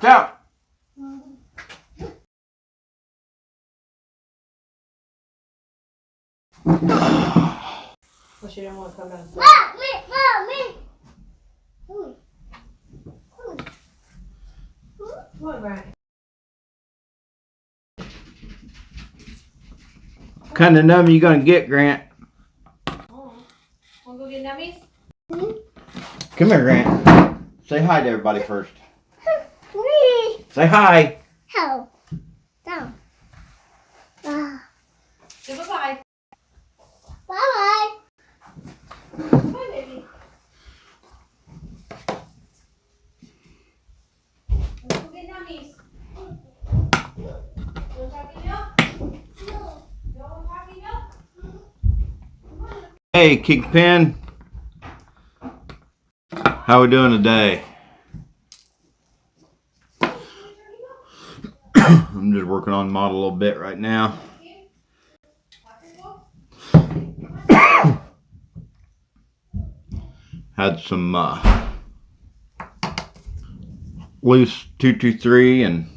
Watch out. Well, she didn't want to come down. What, Grant? What kind of nummy you gonna get, Grant? Oh. Want to go get nummies? Come here, Grant. Say hi to everybody first. Say hi. Hello. Down. Say bye-bye. Bye-bye. Bye, baby. Let's go get nummies. Want talking milk? No. You want talking milk? Hey, Kingpin. How we doing today? I'm just working on the model a little bit right now. Had some loose 223 and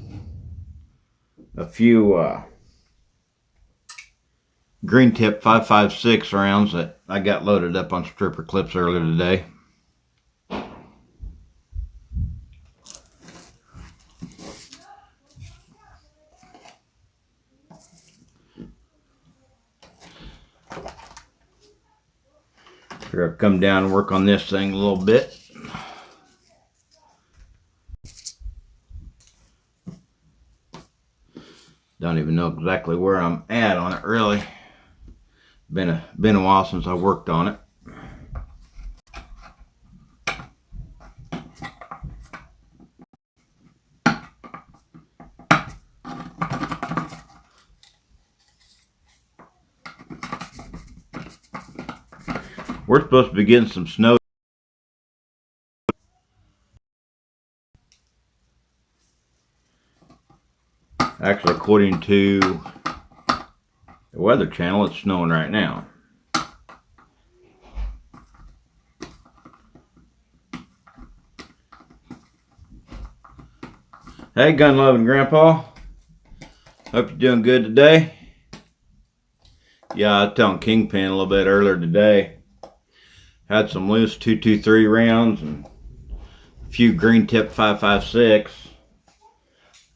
a few green tip 5.56 rounds that I got loaded up on stripper clips earlier today. I'll come down and work on this thing a little bit. Don't even know exactly where I'm at on it, really. Been a while since I worked on it. We're supposed to be getting some snow. Actually, according to the Weather Channel, it's snowing right now. Hey, gun-loving Grandpa. Hope you're doing good today. Yeah, I was telling Kingpin a little bit earlier today. Had some loose 223 rounds and a few green tip 5.56.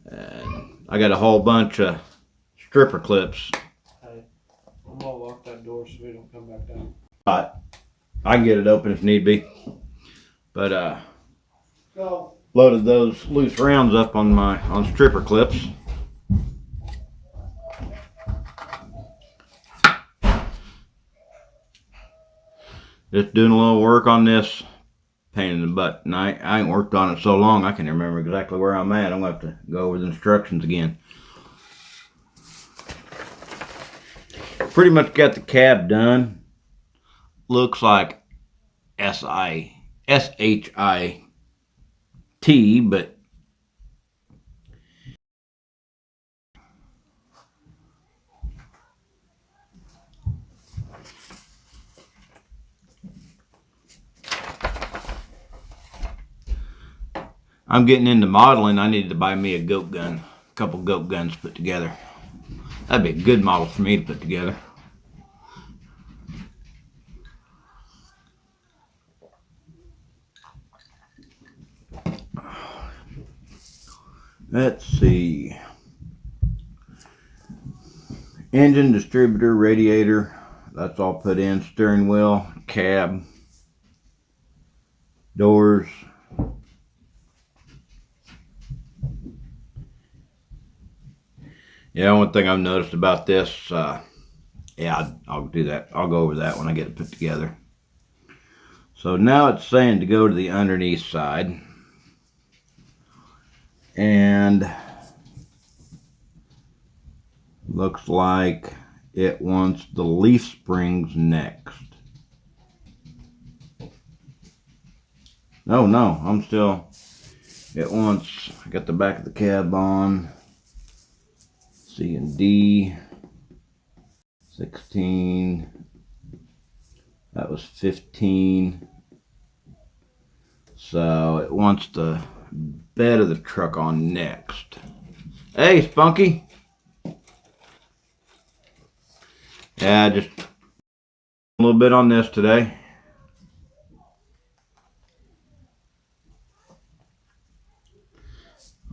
And I got a whole bunch of stripper clips. Hey, I'm gonna lock that door so we don't come back down. But I can get it open if need be. But Go. loaded those loose rounds up on stripper clips. Just doing a little work on this pain in the butt. And I ain't worked on it so long I can't remember exactly where I'm at. I'm gonna have to go over the instructions again. Pretty much got the cab done. Looks like S-H-I-T, but I'm getting into modeling. I needed to buy me a goat gun, a couple goat guns put together. That'd be a good model for me to put together. Let's see. Engine, distributor, radiator. That's all put in. Steering wheel, cab, doors. Yeah, one thing I've noticed about this, yeah, I'll do that. I'll go over that when I get it put together. So now it's saying to go to the underneath side. And looks like it wants the leaf springs next. No, I'm still, it wants, I got the back of the cab on. C and D, 16, that was 15. So it wants the bed of the truck on next. Hey, Spunky. Yeah, just a little bit on this today.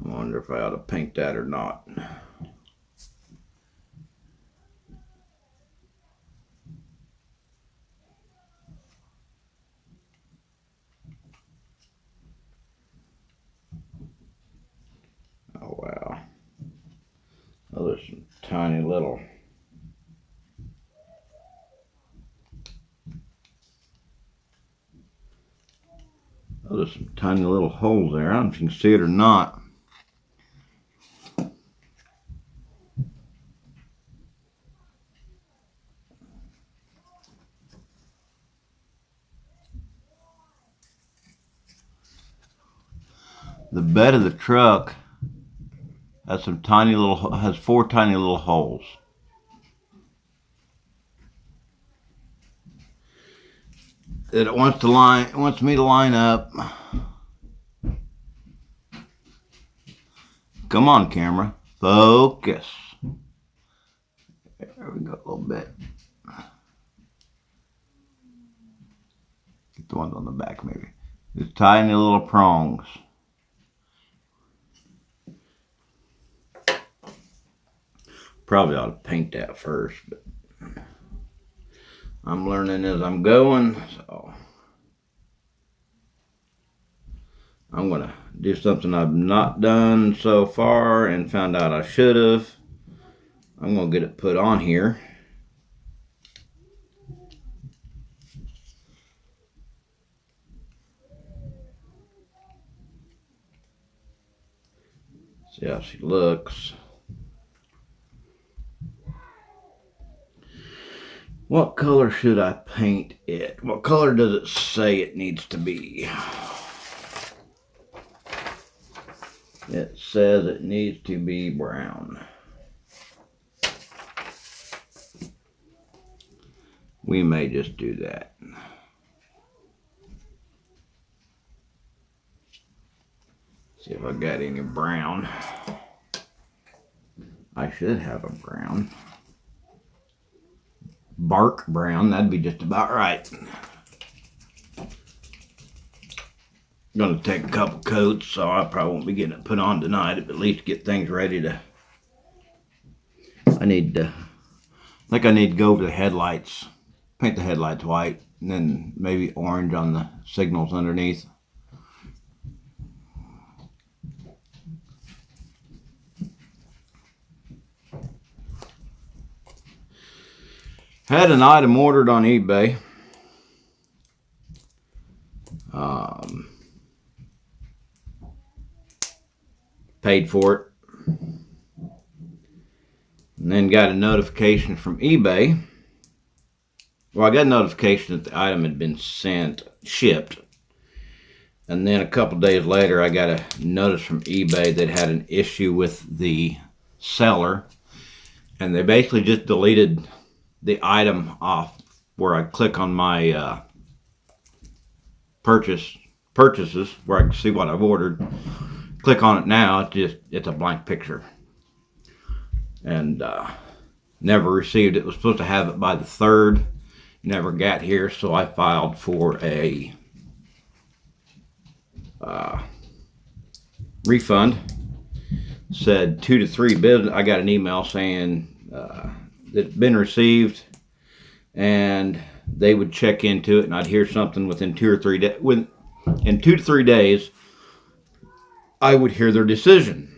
I wonder if I ought to paint that or not. Oh, wow. Oh, there's some tiny little... Oh, there's some tiny little holes there. I don't know if you can see it or not. The bed of the truck has some tiny little, has 4 tiny little holes. That it wants to line, it wants me to line up. Come on, camera, focus. There we go, a little bit. Get the ones on the back, maybe. These tiny little prongs. Probably ought to paint that first, but I'm learning as I'm going, so I'm gonna do something I've not done so far and found out I should have. I'm gonna get it put on here. See how she looks. What color should I paint it? What color does it say it needs to be? It says it needs to be brown. We may just do that. See if I got any brown. I should have a brown. Bark brown, that'd be just about right. I'm gonna take a couple coats, so I probably won't be getting it put on tonight, but at least get things ready to. I think I need to go over the headlights, paint the headlights white, and then maybe orange on the signals underneath. Had an item ordered on eBay. Paid for it. And then got a notification from eBay. Well, I got a notification that the item had been shipped. And then a couple days later, I got a notice from eBay that had an issue with the seller. And they basically just deleted the item off where I click on my purchases where I can see what I've ordered. Click on it now, it's a blank picture. And never received it. It was supposed to have it by the 3rd. Never got here, so I filed for a refund. Said 2 to 3 business. I got an email saying it's been received, and they would check into it, and I'd hear something within 2 or 3 days. In 2 to 3 days, I would hear their decision.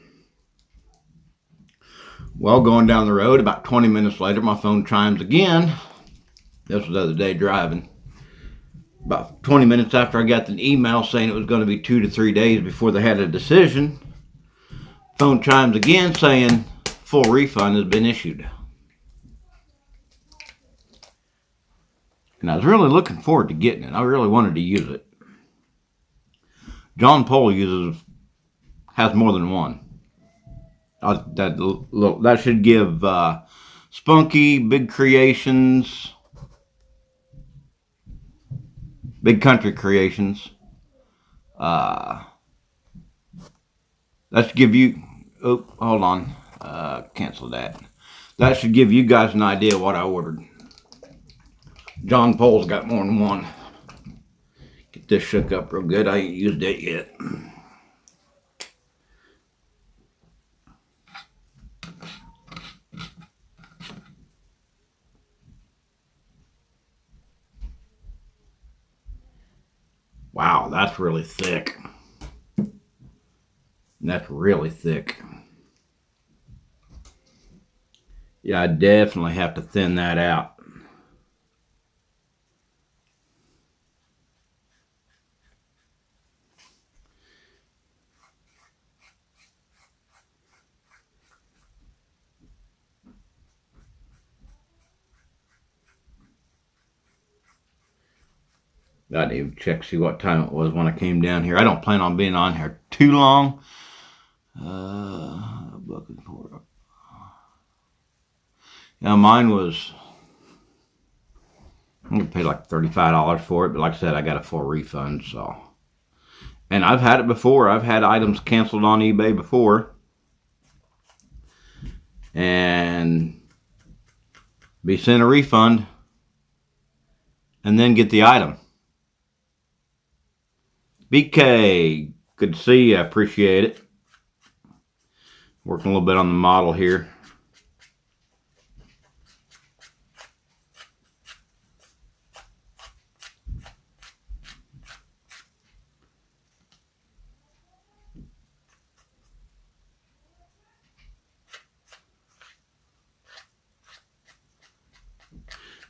Well, going down the road, about 20 minutes later, my phone chimes again. This was the other day driving. About 20 minutes after I got the email saying it was going to be 2 to 3 days before they had a decision, phone chimes again saying full refund has been issued. And I was really looking forward to getting it. I really wanted to use it. John Paul has more than one. That should give Spunky, Big Creations, Big Country Creations, That should give you, oh, hold on, cancel that. That should give you guys an idea what I ordered. John Paul's got more than one. Get this shook up real good. I ain't used it yet. Wow, that's really thick. That's really thick. Yeah, I definitely have to thin that out. I didn't even check see what time it was when I came down here. I don't plan on being on here too long. Looking for it. Now mine was, I'm gonna pay like $35 for it, but like I said, I got a full refund. So, and I've had it before. I've had items canceled on eBay before, and be sent a refund, and then get the item. BK, good to see you. I appreciate it. Working a little bit on the model here.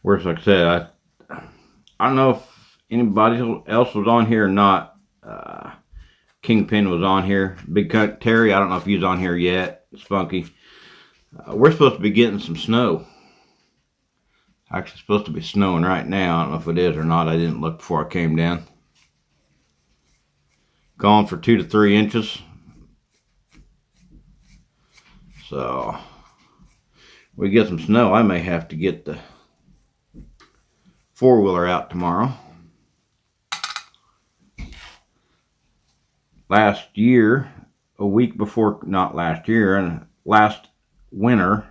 Whereas, like I said, I don't know if anybody else was on here or not. Kingpin was on here. Big Cut Terry, I don't know if he's on here yet. Spunky. We're supposed to be getting some snow. Actually supposed to be snowing right now. I don't know if it is or not. I didn't look before I came down. Going for 2 to 3 inches. So, we get some snow. I may have to get the four-wheeler out tomorrow. Last year, a week before, not last year, and last winter,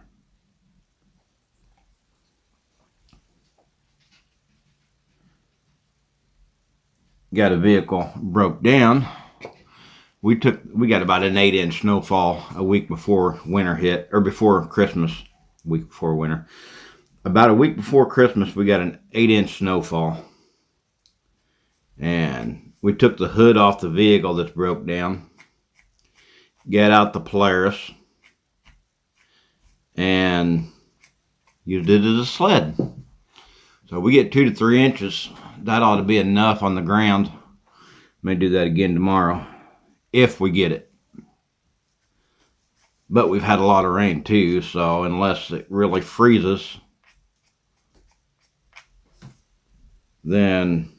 got a vehicle broke down. We got about an 8-inch snowfall a week before winter hit, or before Christmas, week before winter. About a week before Christmas, we got an 8-inch snowfall. And we took the hood off the vehicle that's broke down. Got out the Polaris. And used it as a sled. So we get 2 to 3 inches. That ought to be enough on the ground. May do that again tomorrow. If we get it. But we've had a lot of rain too. So unless it really freezes, then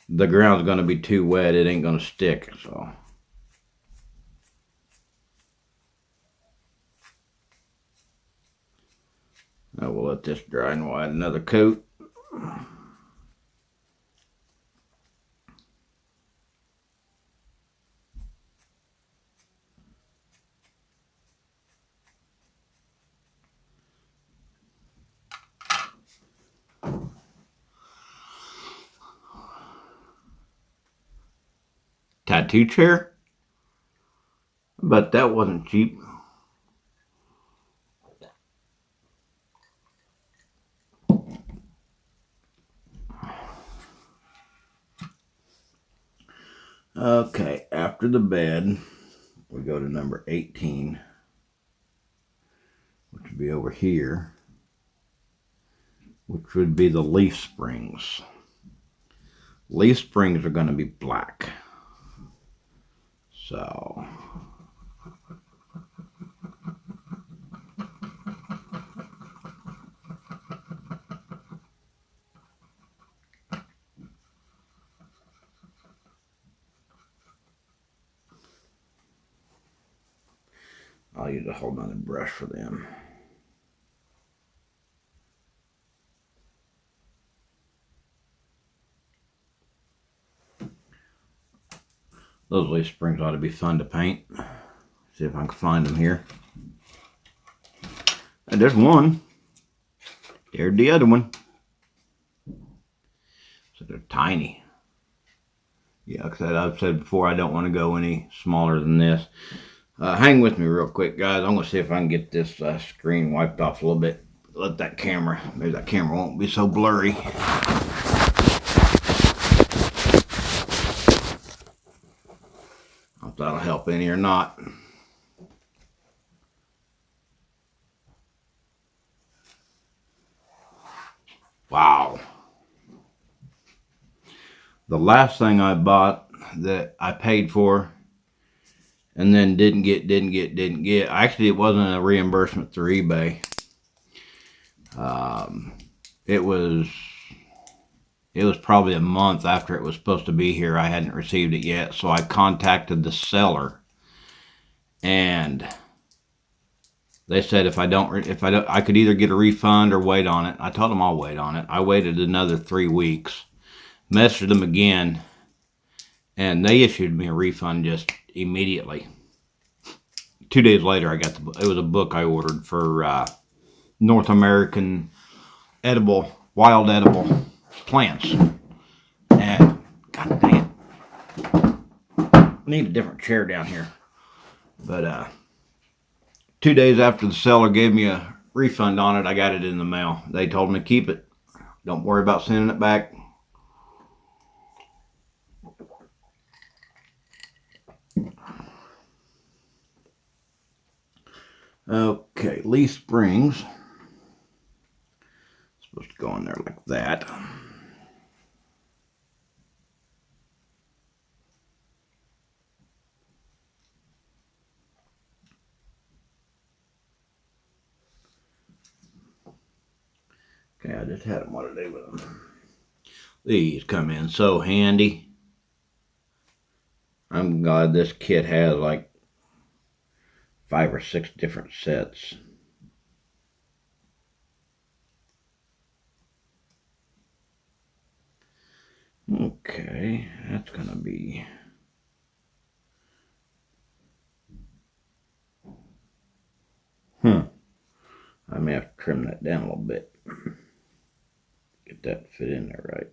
the ground's going to be too wet. It ain't going to stick. So now we'll let this dry and we'll add another coat. Tattoo chair? But that wasn't cheap. Okay, after the bed, we go to number 18, which would be over here, which would be the leaf springs. Leaf springs are going to be black. So I'll use a whole nother brush for them. Those leaf springs ought to be fun to paint. See if I can find them here. And there's one. There's the other one. So they're tiny. Yeah, like I've said before, I don't want to go any smaller than this. Hang with me real quick, guys. I'm going to see if I can get this screen wiped off a little bit. Let that camera, maybe that camera won't be so blurry. If that'll help any or not. Wow. The last thing I bought that I paid for and then didn't get. Actually, it wasn't a reimbursement through eBay. It was probably a month after it was supposed to be here. I hadn't received it yet, so I contacted the seller, and they said if I could either get a refund or wait on it. I told them I'll wait on it. I waited another 3 weeks, messaged them again, and they issued me a refund just immediately. 2 days later, I got it was a book I ordered for North American wild edible plants. And god dang it, I need a different chair down here. But 2 days after the seller gave me a refund on it, I got it in the mail. They told me to keep it. Don't worry about sending it back. Okay, Lee Springs. Supposed to go in there like that. Okay, I just had them what to do with them. These come in so handy. I'm glad this kit has like 5 or 6 different sets. Okay, that's gonna be I may have to trim that down a little bit. Get that to fit in there right.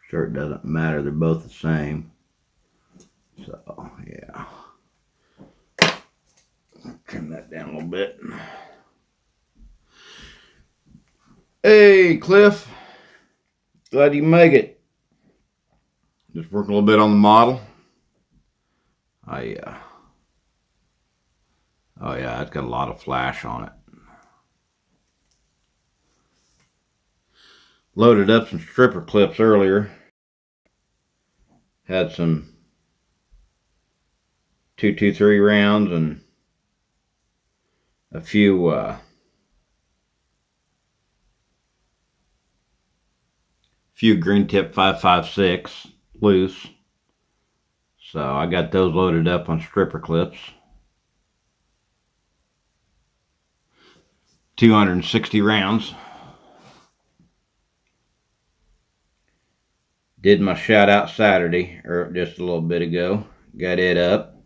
Sure, it doesn't matter, they're both the same. So yeah, trim that down a little bit. Hey Cliff, glad you make it. Just working a little bit on the model. Oh yeah, it's got a lot of flash on it. Loaded up some stripper clips earlier. Had some 223 rounds and a few green tip 5.56 loose. So I got those loaded up on stripper clips. 260 rounds. Did my shout out Saturday, or just a little bit ago. Got it up.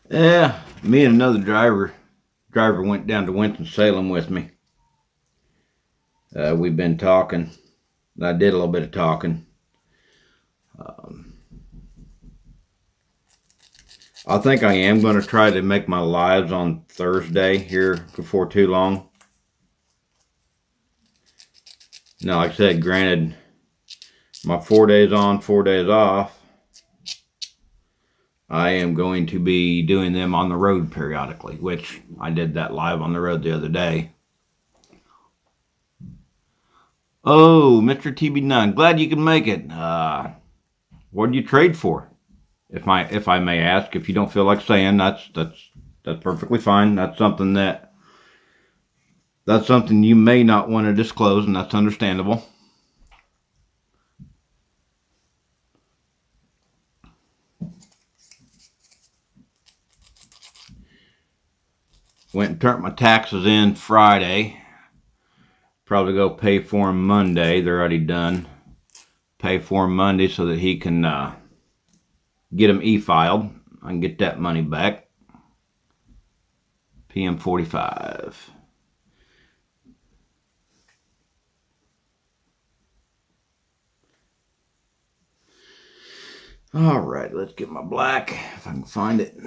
Yeah, me and another driver went down to Winston-Salem with me. We've been talking. I did a little bit of talking. I think I am going to try to make my lives on Thursday here before too long. Now, like I said, granted, my 4 days on, 4 days off, I am going to be doing them on the road periodically, which I did that live on the road the other day. Oh, Mr. TB9, glad you can make it. What did you trade for? If I may ask, if you don't feel like saying, that's perfectly fine. That's something you may not want to disclose, and that's understandable. Went and turned my taxes in Friday. Probably go pay for them Monday. They're already done. Pay for them Monday so that he can get them e-filed. I can get that money back. PM 45. All right, let's get my black if I can find it.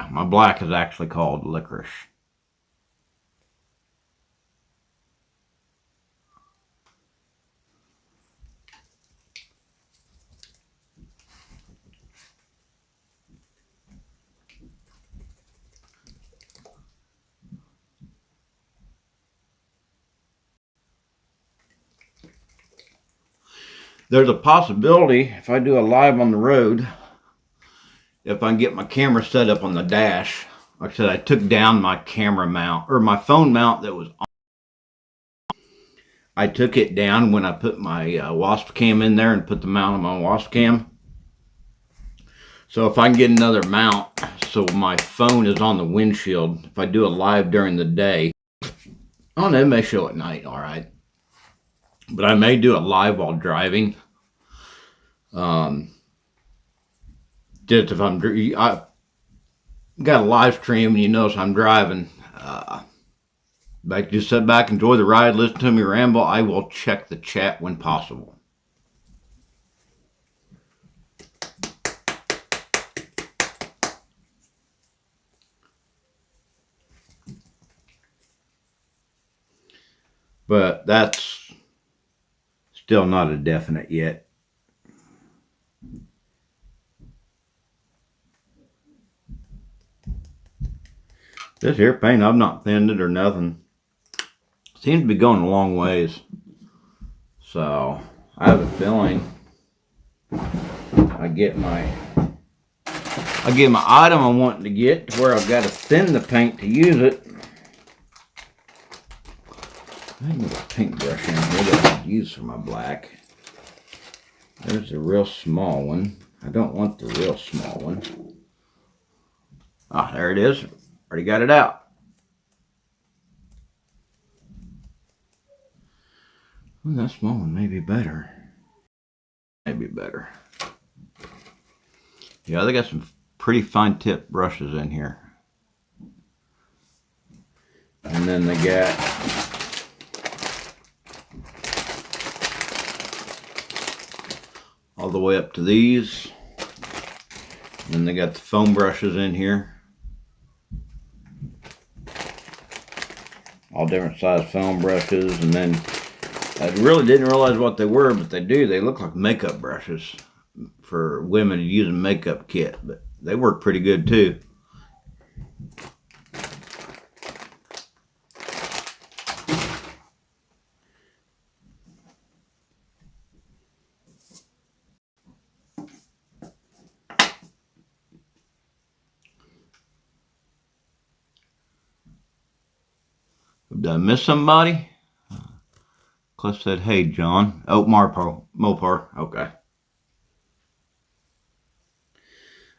My black is actually called licorice. There's a possibility if I do a live on the road, if I can get my camera set up on the dash. Like I said, I took down my camera mount, or my phone mount that was on. I took it down when I put my wasp cam in there and put the mount on my wasp cam. So if I can get another mount so my phone is on the windshield, if I do a live during the day, oh no, it may show at night, all right. But I may do a live while driving. Just if I got a live stream and you notice I'm driving, just sit back, enjoy the ride, listen to me ramble. I will check the chat when possible. But that's still not a definite yet. This here paint, I've not thinned it or nothing. Seems to be going a long ways. So I have a feeling I get my item I'm wanting to get to where I've got to thin the paint to use it. I can get a paintbrush in here that I could use for my black. There's a real small one. I don't want the real small one. Ah, there it is. Already got it out. Well, that small one may be better. Maybe better. Yeah, they got some pretty fine tip brushes in here. And then they got all the way up to these. And then they got the foam brushes in here. All different size foam brushes. And then I really didn't realize what they were, but they do. They look like makeup brushes for women to use a makeup kit, but they work pretty good too. Did I miss somebody? Cliff said, hey, John. Oh, Mopar. Okay.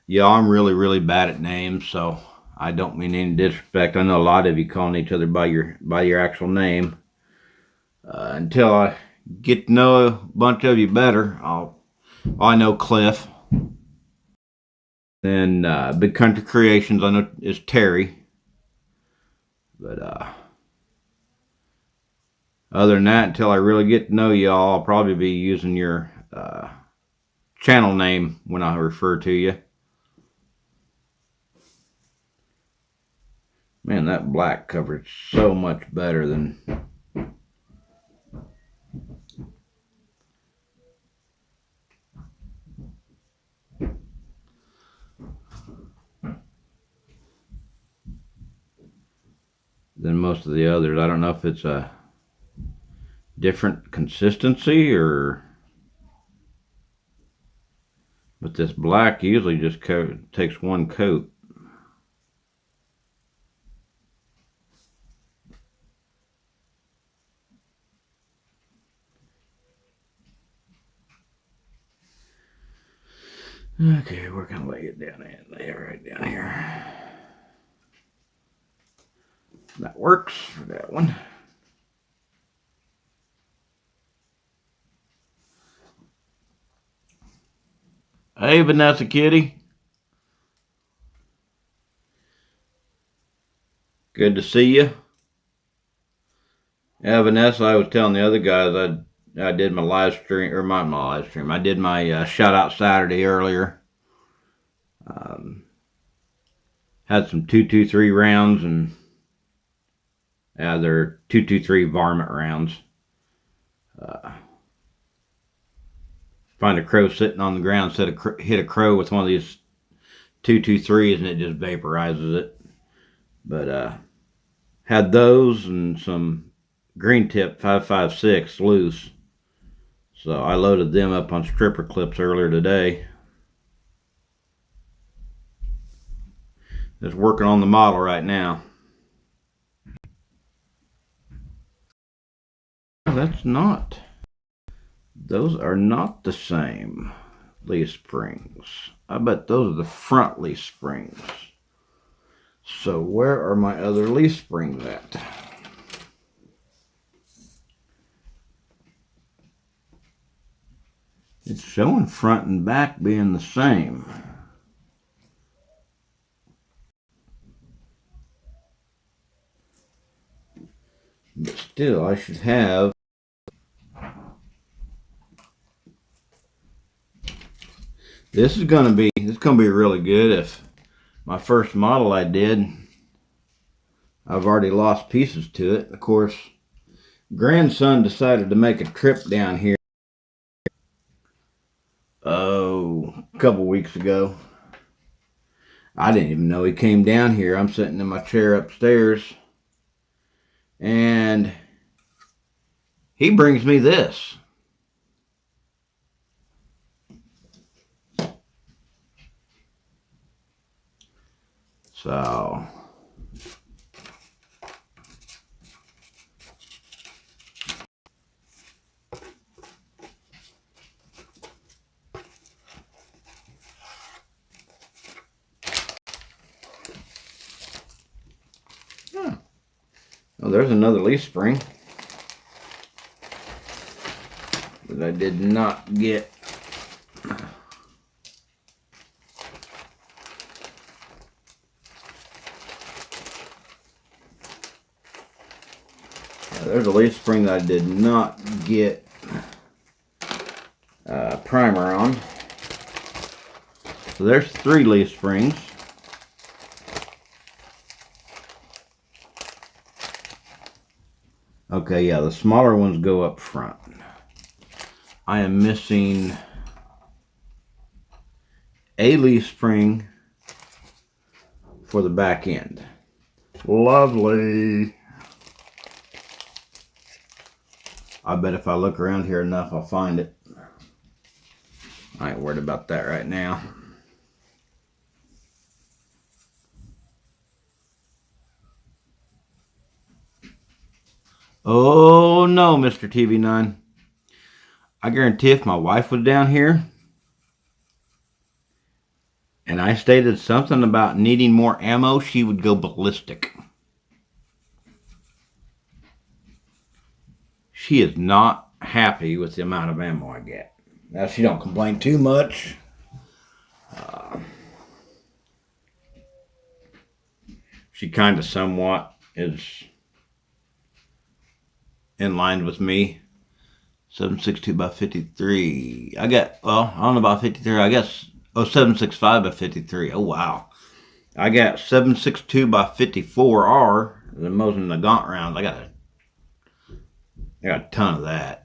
Yeah, I'm really bad at names, so I don't mean any disrespect. I know a lot of you calling each other by your actual name. Until I get to know a bunch of you better, I know Cliff. Then Big Country Creations, I know is Terry. But other than that, until I really get to know y'all, I'll probably be using your channel name when I refer to you. Man, that black coverage so much better than most of the others. I don't know if it's a different consistency or, but this black usually just takes one coat. Okay, we're gonna lay it down and lay it right down here. That works for that one. Hey, Vanessa Kitty. Good to see you. Yeah, Vanessa, I was telling the other guys I did my live stream, or my live stream. I did my shout out Saturday earlier. Had some 223 rounds, and they're 223 varmint rounds. Find a crow sitting on the ground, hit a crow with one of these 223s, and it just vaporizes it. But had those and some green tip 5.56 loose. So I loaded them up on stripper clips earlier today. Just working on the model right now. That's not. Those are not the same leaf springs. I bet those are the front leaf springs. So where are my other leaf springs at? It's showing front and back being the same. But still, I should have. This is gonna be really good. If my first model I did, I've already lost pieces to it. Of course, grandson decided to make a trip down here. A couple weeks ago. I didn't even know he came down here. I'm sitting in my chair upstairs, and he brings me this. So oh, there's another leaf spring that I did not get. There's a leaf spring that I did not get primer on. So there's 3 leaf springs. Okay, yeah, the smaller ones go up front. I am missing a leaf spring for the back end. Lovely. I bet if I look around here enough, I'll find it. I ain't worried about that right now. Oh no, Mr. TV9. I guarantee if my wife was down here and I stated something about needing more ammo, she would go ballistic. She is not happy with the amount of ammo I get. Now, she don't complain too much. She kind of somewhat is in line with me. 7.62 by 53. I don't know about 53. I guess, 7.65 by 53. Oh, wow. I got 7.62 by 54R, the Mosin Nagant rounds. I got a ton of that.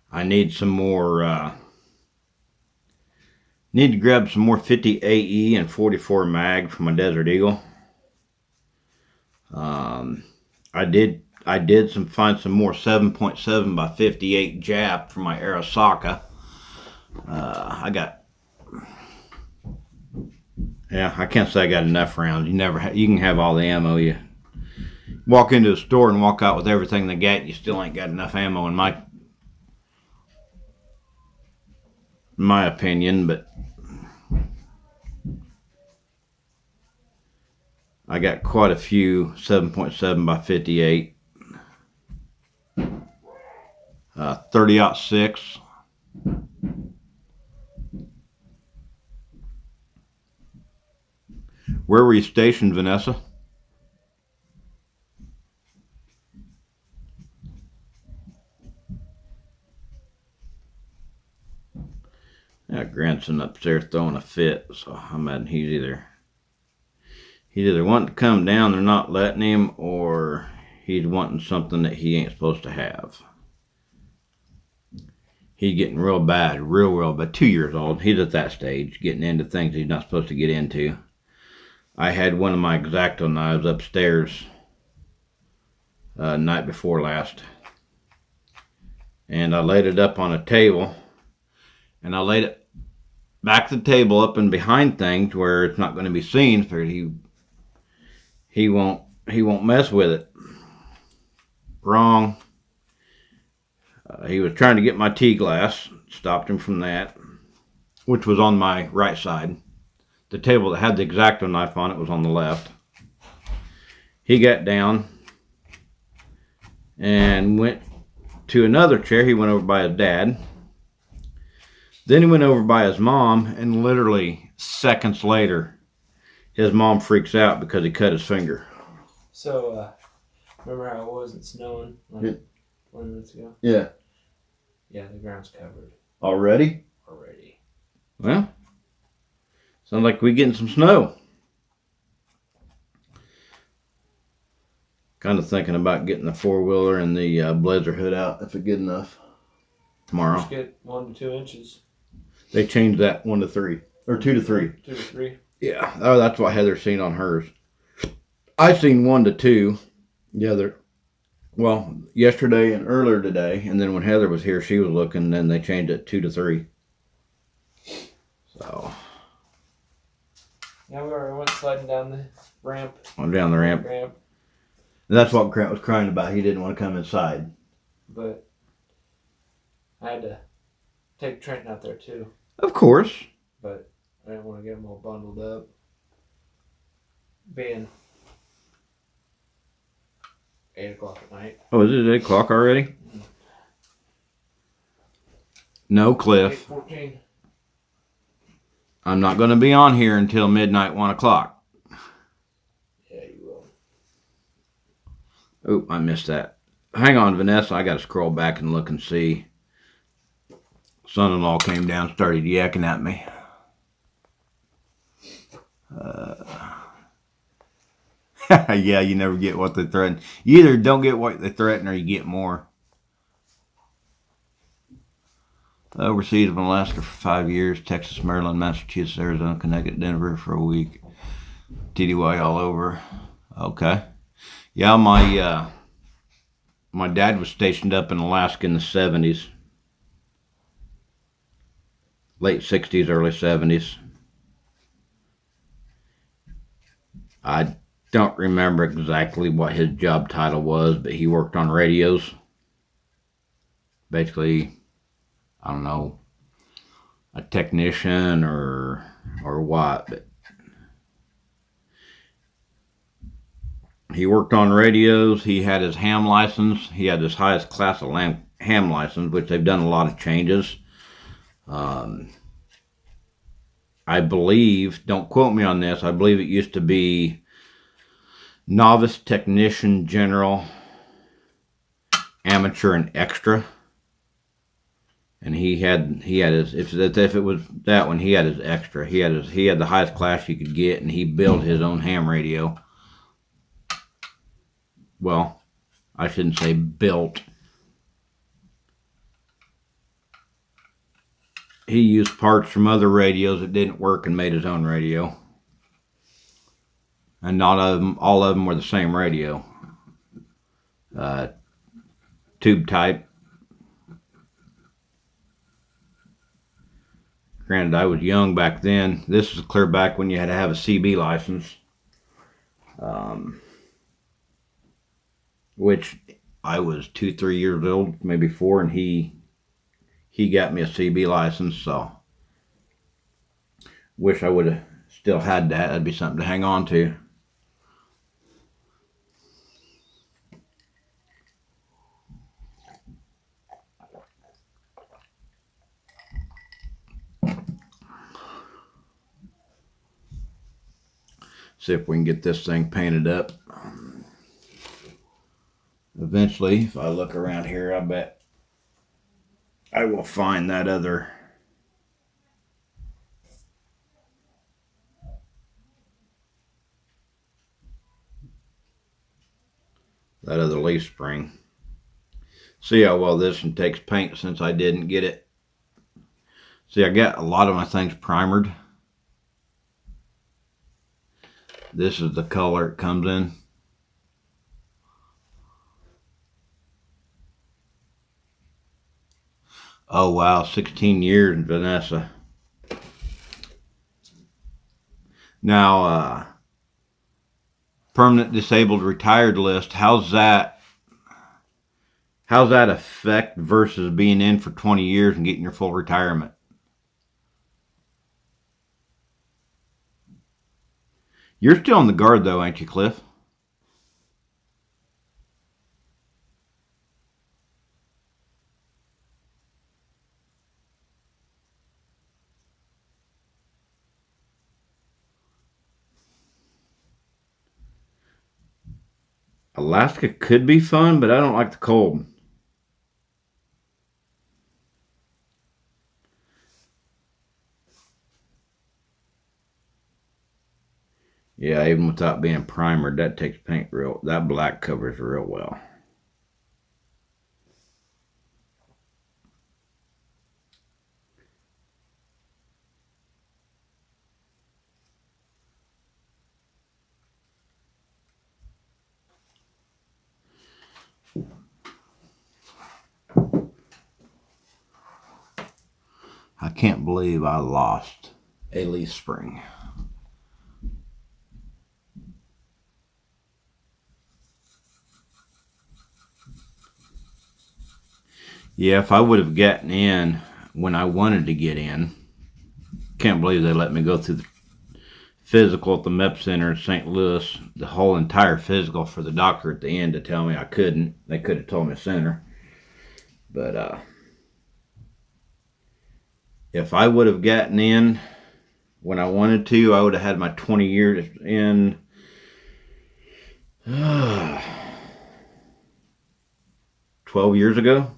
I need some more, need to grab some more 50 AE and 44 mag for my Desert Eagle. I did find some more 7.7 by 58 Jap for my Arasaka. I can't say I got enough rounds. You can have all the ammo. You walk into a store and walk out with everything they got, you still ain't got enough ammo in my opinion, but I got quite a few 7.7 by 58. 30-06. Where were you stationed, Vanessa? Yeah, grandson upstairs throwing a fit, so I imagine he's either wanting to come down, they're not letting him, or he's wanting something that he ain't supposed to have. He's getting real bad, real bad. 2 years old. He's at that stage, getting into things he's not supposed to get into. I had one of my X-Acto knives upstairs night before last. And I laid it up on a table. And I laid it back the table up and behind things where it's not going to be seen. Figured he won't mess with it. Wrong. He was trying to get my tea glass. Stopped him from that, which was on my right side. The table that had the X-Acto knife on it was on the left. He got down and went to another chair. He went over by his dad. Then he went over by his mom, and literally seconds later, his mom freaks out because he cut his finger. So, remember how it wasn't snowing like 20 minutes ago? Yeah. Yeah, the ground's covered Already? Well, sounds like we getting some snow. Kind of thinking about getting the four-wheeler and the Blazer hood out if it's good enough tomorrow. Just get 1 to 2 inches. They changed that 1 to 3 or 2 to 3. 2 to 3. Yeah, oh, that's what Heather's seen on hers. I seen 1 to 2. Yeah, yesterday and earlier today, and then when Heather was here, she was looking. Then they changed it 2 to 3. So. Yeah, we already went sliding down the ramp. I'm down the ramp. And that's what Grant was crying about. He didn't want to come inside. But I had to take Trenton out there too. Of course. But I didn't want to get him all bundled up. Being 8 o'clock at night. Oh, is it 8 o'clock already? Mm-hmm. No, Cliff. 8:14. I'm not going to be on here until midnight, 1 o'clock. Yeah, you will. Oh, I missed that. Hang on, Vanessa. I got to scroll back and look and see. Son-in-law came down, started yakking at me. Yeah, you never get what they threaten. You either don't get what they threaten or you get more. Overseas of Alaska for 5 years, Texas, Maryland, Massachusetts, Arizona, Connecticut, Denver for a week. TDY all over. Okay. Yeah, my dad was stationed up in Alaska in the 70s. Late 60s, early 70s. I don't remember exactly what his job title was, but he worked on radios. Basically, I don't know, a technician or what, but he worked on radios. He had his ham license. He had his highest class of ham license, which they've done a lot of changes. I believe, don't quote me on this, I believe it used to be novice, technician, general, amateur, and extra. And he had his, if it was that one, he had his extra. He had the highest class you could get, and he built his own ham radio. Well, I shouldn't say built. He used parts from other radios that didn't work and made his own radio. and not all of them were the same radio. Tube type. Granted, I was young back then. This is clear back when you had to have a CB license. Which I was 2-3 years old, maybe 4, and he got me a CB license, so wish I would have still had that. That'd be something to hang on to. See if we can get this thing painted up. Eventually, if I look around here, I bet I will find that other leaf spring. See how well this one takes paint since I didn't get it. See, I got a lot of my things primered. This is the color it comes in. Oh wow, 16 years, Vanessa. Now, permanent disabled retired list, how's that affect versus being in for 20 years and getting your full retirement? You're still on the guard though, ain't you, Cliff? Alaska could be fun, but I don't like the cold. Yeah, even without being primered, that takes paint that black covers real well. I can't believe I lost a leaf spring. Yeah, if I would have gotten in when I wanted to get in, can't believe they let me go through the physical at the MEP Center in St. Louis, the whole entire physical for the doctor at the end to tell me I couldn't. They could have told me sooner. But if I would have gotten in when I wanted to, I would have had my 20 years in 12 years ago.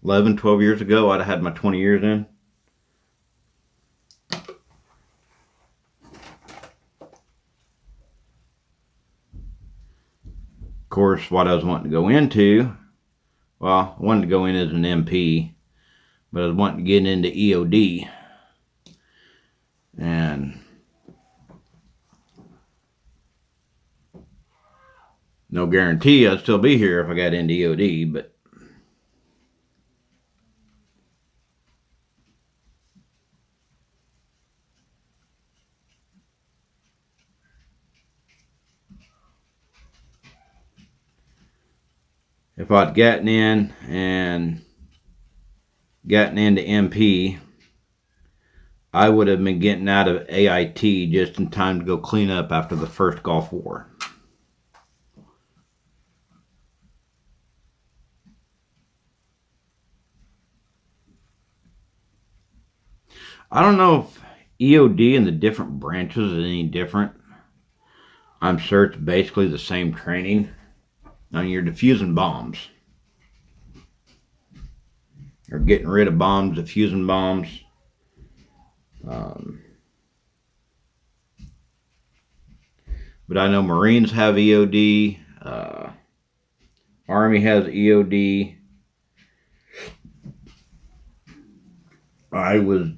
11, 12 years ago, I'd have had my 20 years in. Of course, what I was wanting to go into, well, I wanted to go in as an MP, but I was wanting to get into EOD. And no guarantee I'd still be here if I got into EOD, but if I'd gotten in and gotten into MP, I would have been getting out of AIT just in time to go clean up after the first Gulf War. I don't know if EOD and the different branches is any different. I'm sure it's basically the same training. Now you're diffusing bombs. Or getting rid of bombs, diffusing bombs. But I know Marines have EOD. Army has EOD. I was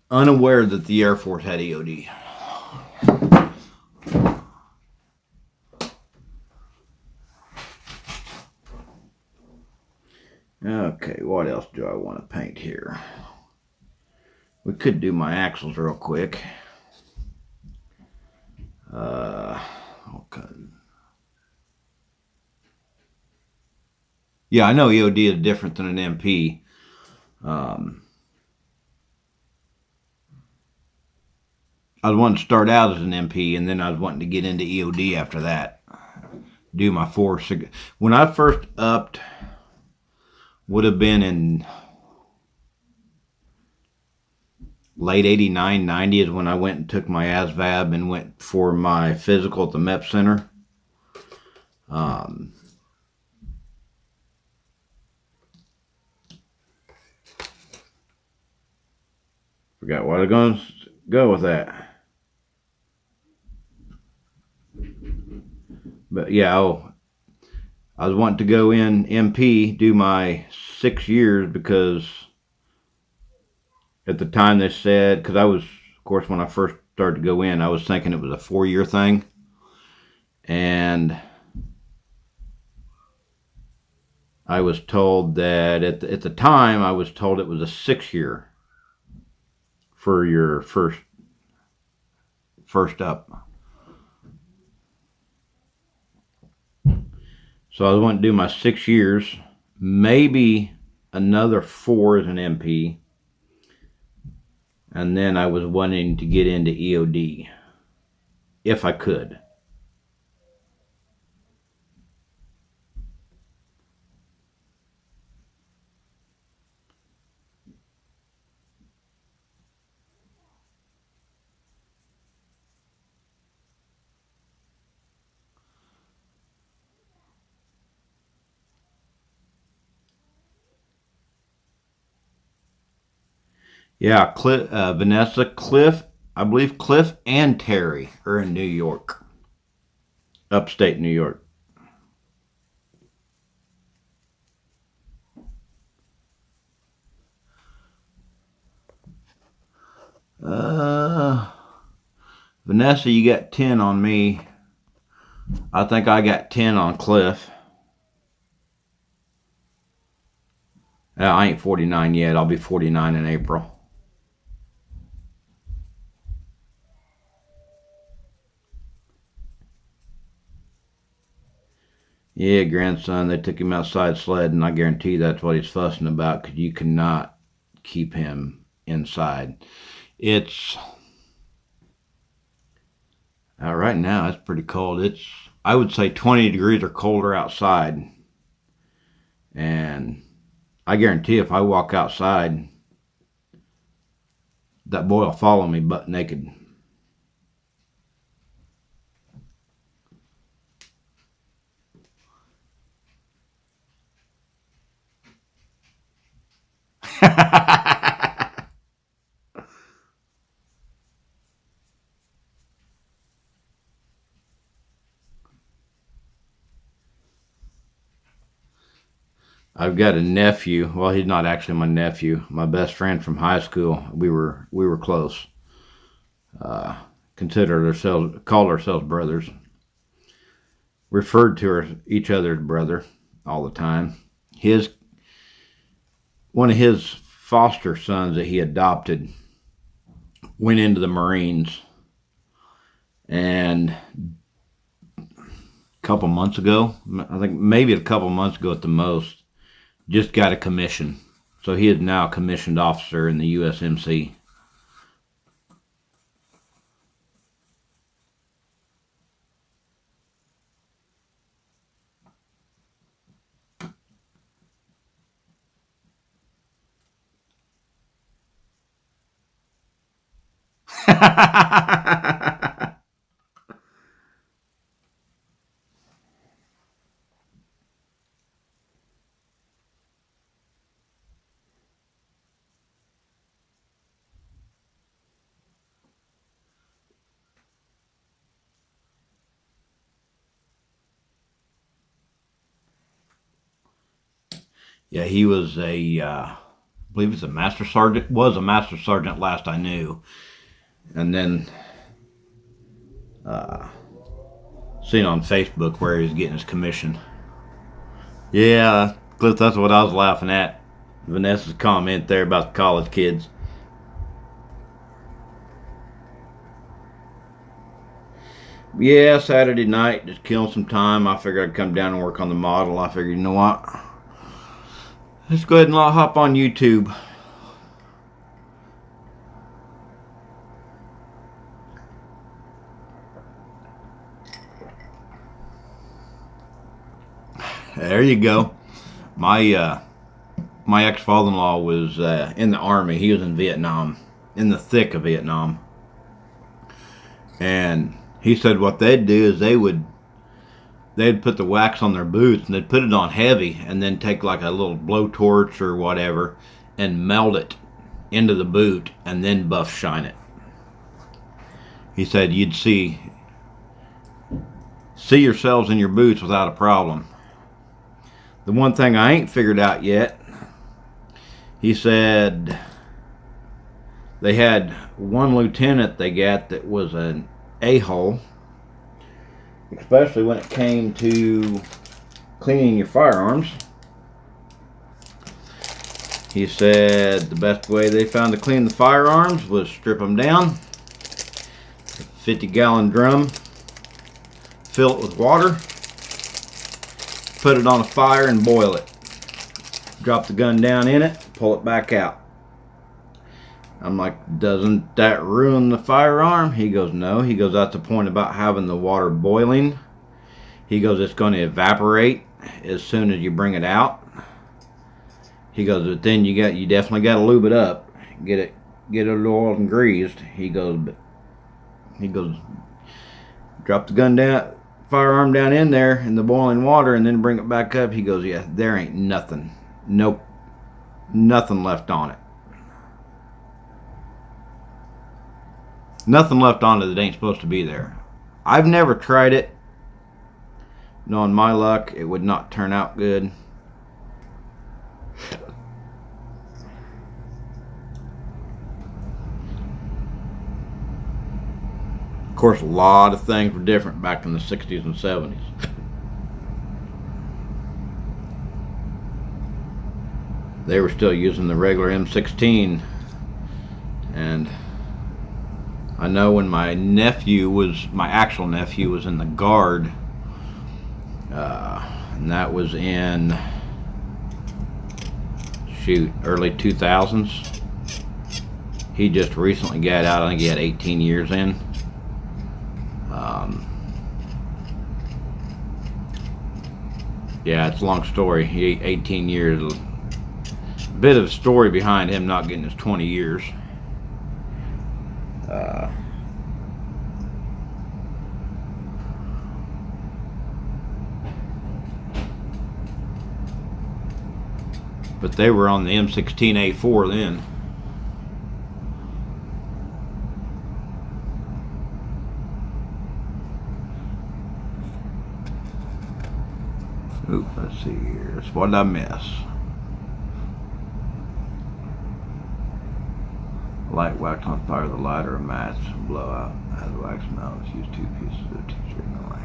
unaware that the Air Force had EOD. Okay, what else do I want to paint here? We could do my axles real quick. Okay. Yeah, I know EOD is different than an MP. I was wanting to start out as an MP, and then I was wanting to get into EOD after that. Do my when I first upped, would have been in late 89, 90 is when I went and took my ASVAB and went for my physical at the MEP Center. Forgot what I was going to go with that. But yeah, I was wanting to go in MP, do my 6 years, because at the time they said, because I was, of course, when I first started to go in, I was thinking it was a 4-year thing. And I was told that at the time, I was told it was a 6-year for your first up. So I was wanting to do my 6 years, maybe another 4 as an MP. And then I was wanting to get into EOD, if I could. Yeah, Vanessa, Cliff, I believe Cliff and Terry are in New York, upstate New York. Vanessa, you got 10 on me. I think I got 10 on Cliff. I ain't 49 yet. I'll be 49 in April. Yeah, grandson, they took him outside sledding. I guarantee that's what he's fussing about, because you cannot keep him inside. It's right now, it's pretty cold. It's, I would say, 20 degrees or colder outside. And I guarantee if I walk outside, that boy will follow me butt naked. I've got a nephew. Well, he's not actually my nephew. My best friend from high school. We were close. Called ourselves brothers. Referred to each other as brother all the time. One of his foster sons that he adopted went into the Marines, and a couple months ago, I think maybe a couple months ago at the most, just got a commission. So he is now a commissioned officer in the USMC. Yeah, he was I believe he's a master sergeant. Was a master sergeant last I knew, and then seen on Facebook where he was getting his commission. Yeah, Cliff, that's what I was laughing at. Vanessa's comment there about the college kids. Yeah, Saturday night, just killing some time. I figured I'd come down and work on the model. I figured, you know what? Let's go ahead and hop on YouTube. There you go. My ex-father-in-law was in the Army. He was in Vietnam, in the thick of Vietnam. And he said what they'd do is they'd put the wax on their boots and they'd put it on heavy and then take like a little blowtorch or whatever and melt it into the boot and then buff shine it. He said you'd see yourselves in your boots without a problem. The one thing I ain't figured out yet, he said they had one lieutenant they got that was an a-hole, especially when it came to cleaning your firearms. He said the best way they found to clean the firearms was strip them down, 50-gallon drum, fill it with water, put it on a fire and boil it. Drop the gun down in it, pull it back out. I'm like, doesn't that ruin the firearm? He goes, no. He goes, that's the point about having the water boiling. He goes, it's going to evaporate as soon as you bring it out. He goes, but then you definitely got to lube it up, get it oiled and greased. He goes, drop the gun down, firearm down in there in the boiling water and then bring it back up. He goes, yeah, there ain't nothing, nothing left on it. Nothing left on it that ain't supposed to be there. I've never tried it. Knowing my luck, it would not turn out good. Of course, a lot of things were different back in the 60s and 70s. They were still using the regular M16. And I know when my actual nephew was in the Guard, and that was in, early 2000s. He just recently got out. I think he had 18 years in. Yeah, it's a long story. He 18 years. A bit of a story behind him not getting his 20 years. But they were on the M16A4 then. Oop, let's see here. What did I miss? Light wax on fire, the lighter, a match, blow out. As the wax melts, use 2 pieces of t-shirt and light.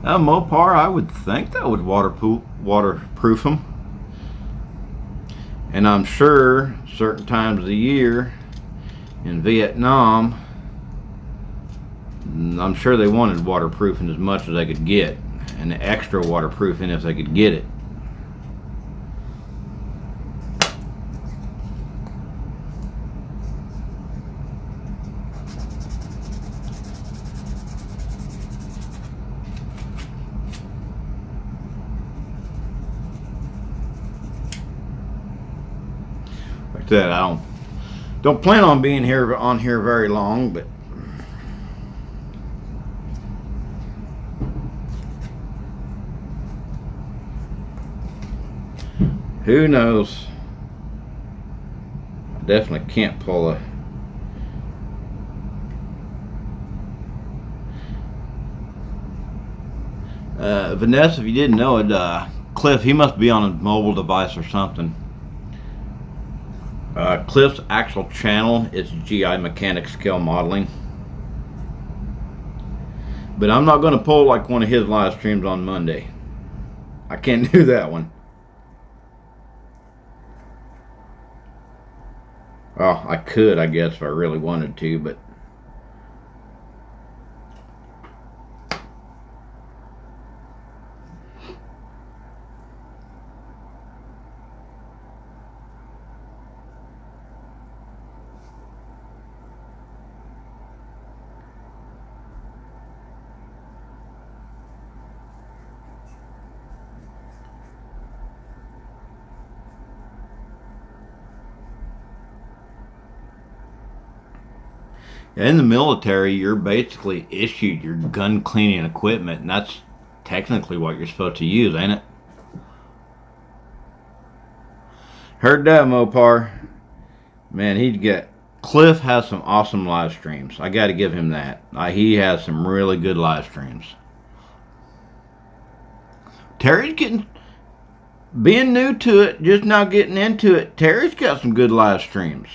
Mopar, I would think that would waterproof them. And I'm sure certain times of the year in Vietnam, I'm sure they wanted waterproofing as much as they could get, and extra waterproofing if they could get it. Like that, I don't plan on being on here very long, but who knows? I definitely can't pull a Vanessa, if you didn't know it, Cliff, he must be on a mobile device or something. Cliff's actual channel is GI Mechanic Scale Modeling. But I'm not going to pull like one of his live streams on Monday. I can't do that one. Well, I could, I guess, if I really wanted to, but in the military, you're basically issued your gun cleaning equipment, and that's technically what you're supposed to use, ain't it? Heard that, Mopar. Man, Cliff has some awesome live streams. I got to give him that. He has some really good live streams. Terry's being new to it, just now getting into it. Terry's got some good live streams.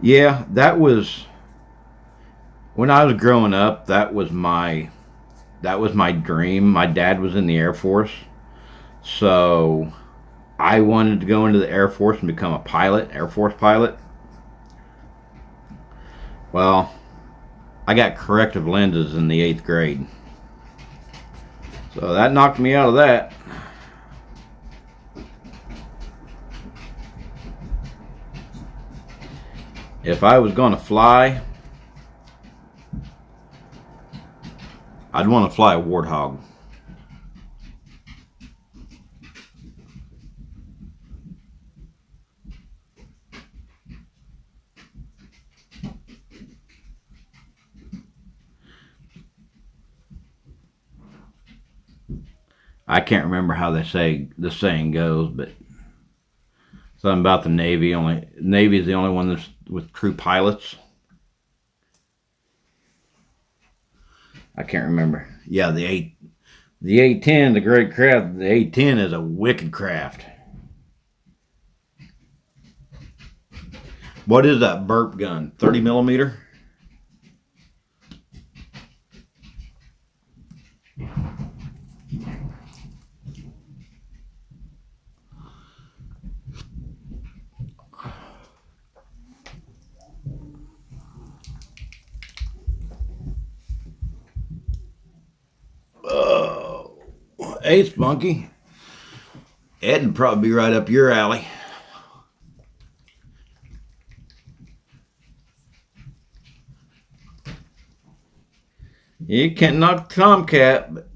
Yeah, that was when I was growing up. That was my dream. My dad was in the Air Force, so I wanted to go into the Air Force and become a pilot, Air Force pilot. Well, I got corrective lenses in the 8th grade, so that knocked me out of that. If I was going to fly, I'd want to fly a Warthog. I can't remember how the saying goes, but something about the Navy. Navy is the only one that's with true pilots. I can't remember. Yeah, the A-10, the great craft. The A-10 is a wicked craft. What is that burp gun? 30 millimeter? Hey, Spunky. Ed'd probably be right up your alley. You can't knock Tomcat, but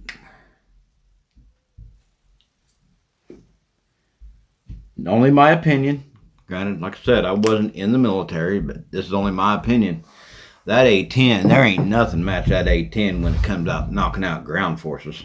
only my opinion. Granted, like I said, I wasn't in the military, but this is only my opinion. That A-10, there ain't nothing match that A-10 when it comes out knocking out ground forces.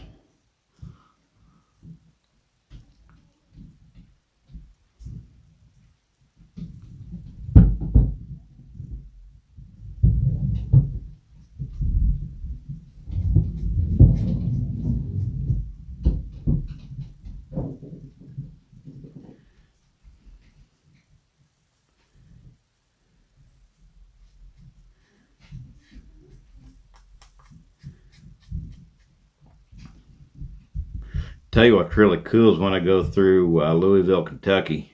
Tell you what's really cool is when I go through Louisville, Kentucky,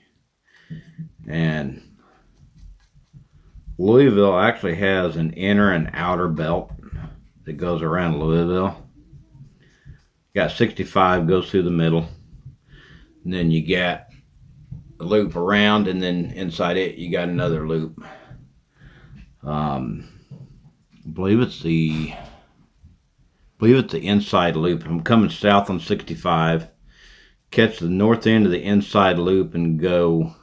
and Louisville actually has an inner and outer belt that goes around Louisville. You got 65 goes through the middle, and then you got a loop around, and then inside it you got another loop. I believe it's the inside loop. I'm coming south on 65, catch the north end of the inside loop and go,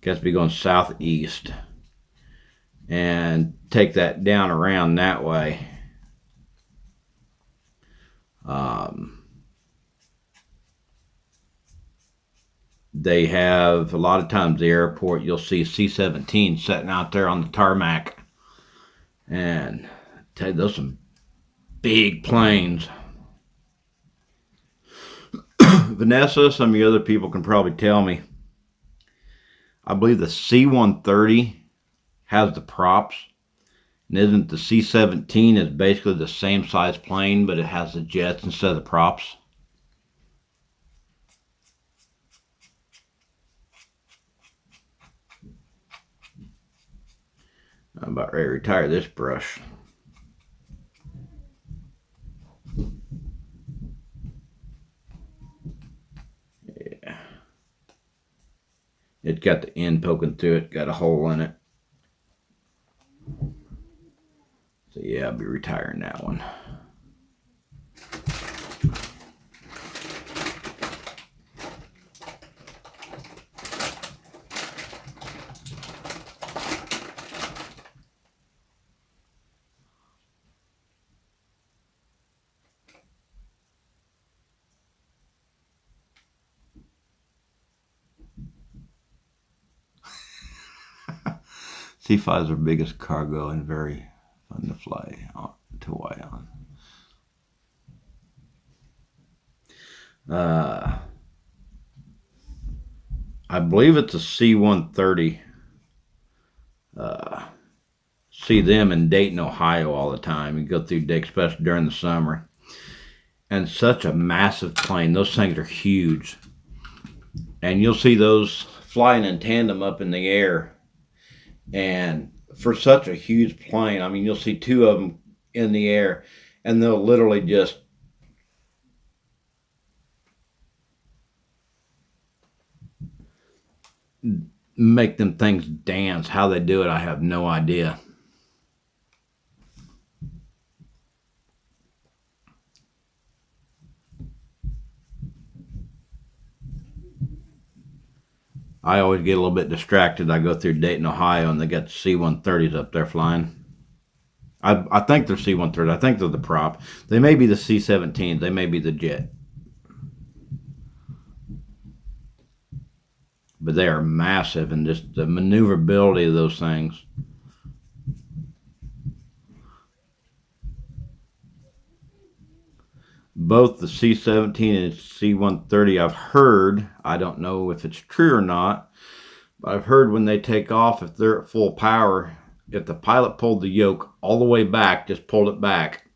guess be going southeast and take that down around that way. they have a lot of times the airport, you'll see C-17 sitting out there on the tarmac. And I tell you, those are some big planes. Vanessa, some of you other people can probably tell me. I believe the C-130 has the props. And isn't the C-17 is basically the same size plane, but it has the jets instead of the props? I'm about ready to retire this brush. Yeah. It's got the end poking through it, got a hole in it. So yeah, I'll be retiring that one. C5s are biggest cargo and very fun to fly on, to Hawaii on. I believe it's a C-130. See them in Dayton, Ohio all the time. You go through Dayton, especially during the summer. And such a massive plane. Those things are huge. And you'll see those flying in tandem up in the air. And for such a huge plane, I mean, you'll see two of them in the air, and they'll literally just make them things dance. How they do it, I have no idea. I always get a little bit distracted. I go through Dayton, Ohio, and they got the C-130s up there flying. I think they're C-130s. I think they're the prop. They may be the C-17s. They may be the jet. But they are massive, and just the maneuverability of those things. Both the C-17 and C-130, I've heard, I don't know if it's true or not, but I've heard when they take off, if they're at full power, if the pilot pulled the yoke all the way back, just pulled it back,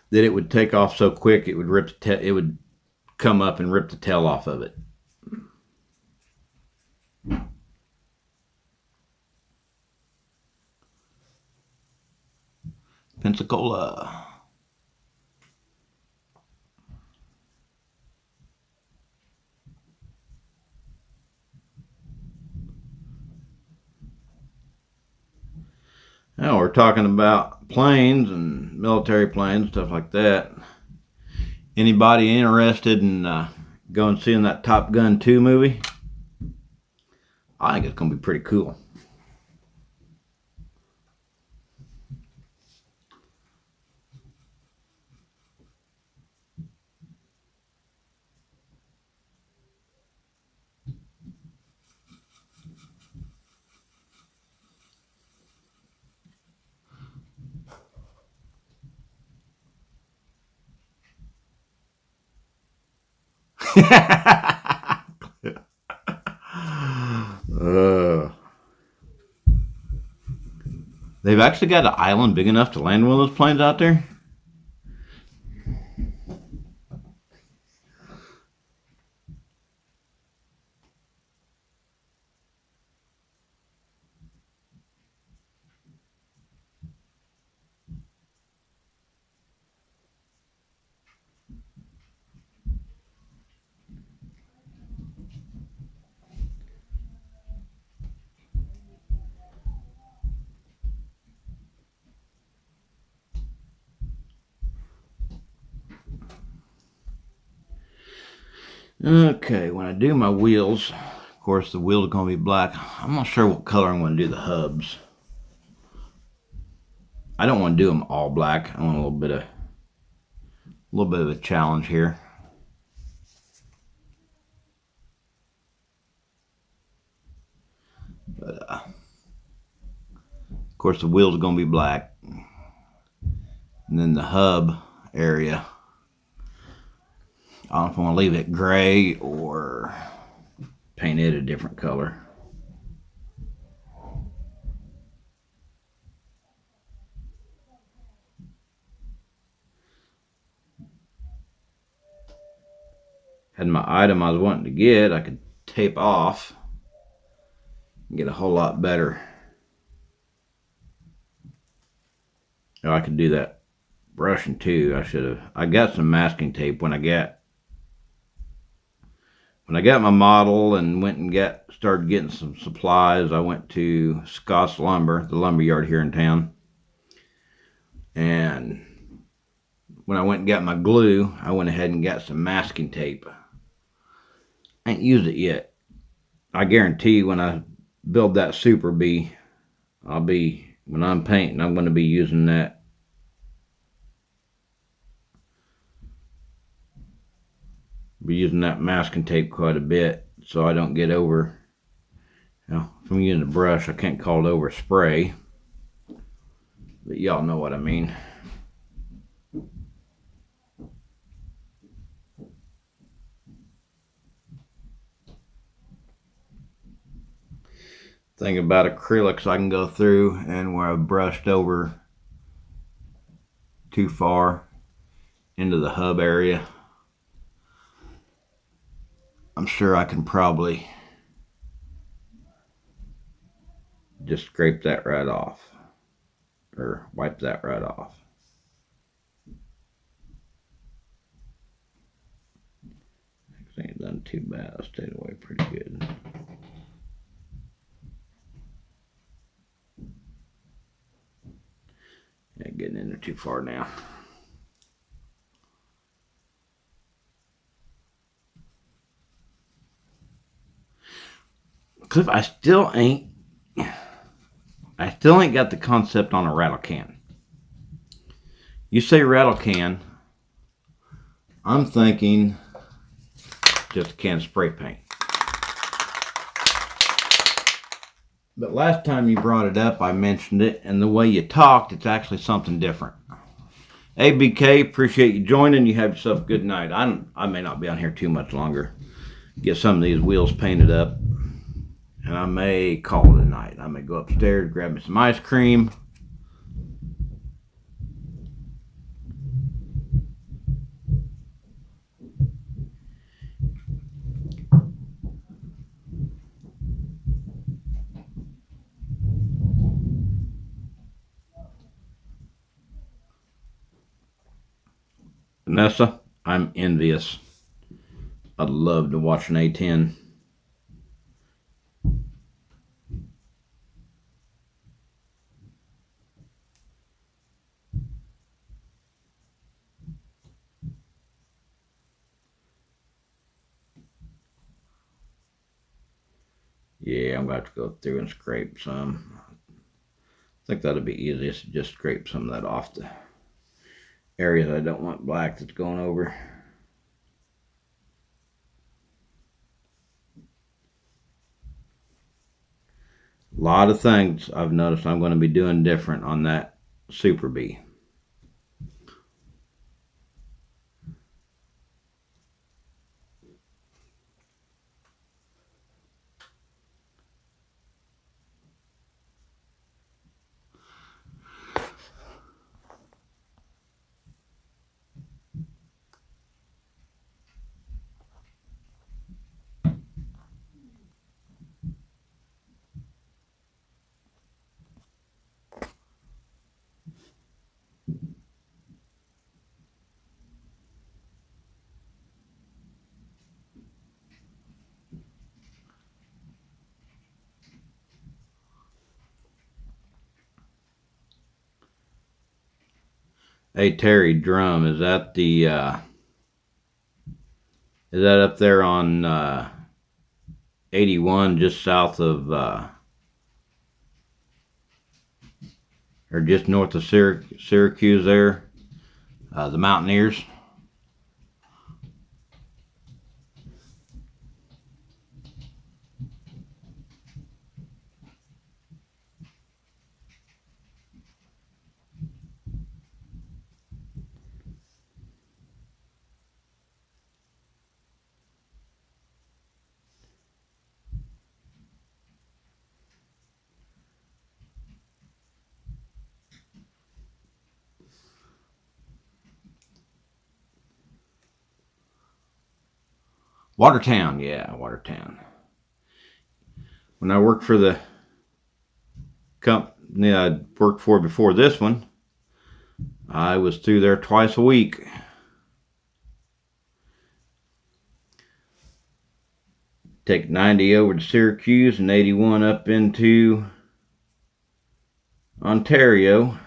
that it would take off so quick it would it would come up and rip the tail off of it. Pensacola. Now we're talking about planes and military planes, stuff like that. Anybody interested in going and seeing that Top Gun 2 movie? I think it's going to be pretty cool. They've actually got an island big enough to land one of those planes out there. Okay, when I do my wheels, of course the wheels are going to be black. I'm not sure what color I'm going to do the hubs. I don't want to do them all black. I want a little bit of a challenge here. But of course the wheels are going to be black. And then the hub area, I don't know if I want to leave it gray or paint it a different color. Had my item I was wanting to get, I could tape off and get a whole lot better. Oh, I could do that brushing too. I got some masking tape when I got my model and went and started getting some supplies. I went to Scott's Lumber, the lumber yard here in town. And when I went and got my glue, I went ahead and got some masking tape. I ain't used it yet. I guarantee when I build that Super Bee, when I'm painting, I'm going to be using that. Be using that masking tape quite a bit so I don't get over. Now, if I'm using a brush, I can't call it over spray. But y'all know what I mean. Thing about acrylics, I can go through and where I've brushed over too far into the hub area, I'm sure I can probably just scrape that right off or wipe that right off. I ain't done too bad. I stayed away pretty good. Yeah, getting in there too far now. Cliff, I still ain't got the concept on a rattle can. You say rattle can, I'm thinking just a can of spray paint. But last time you brought it up, I mentioned it, and the way you talked, it's actually something different. ABK, appreciate you joining. You have yourself a good night. I may not be on here too much longer. Get some of these wheels painted up, and I may call it a night. I may go upstairs, grab me some ice cream. Vanessa, I'm envious. I'd love to watch an A10. Yeah, I'm going to have to go through and scrape some. I think that'll be easiest to just scrape some of that off the areas I don't want black that's going over. A lot of things I've noticed I'm going to be doing different on that Super Bee. Hey Terry, drum, is that up there on 81 just south of or just north of Syracuse there, the Mountaineers? Watertown, yeah, Watertown. When I worked for the company I worked for before this one, I was through there twice a week. Take 90 over to Syracuse and 81 up into Ontario.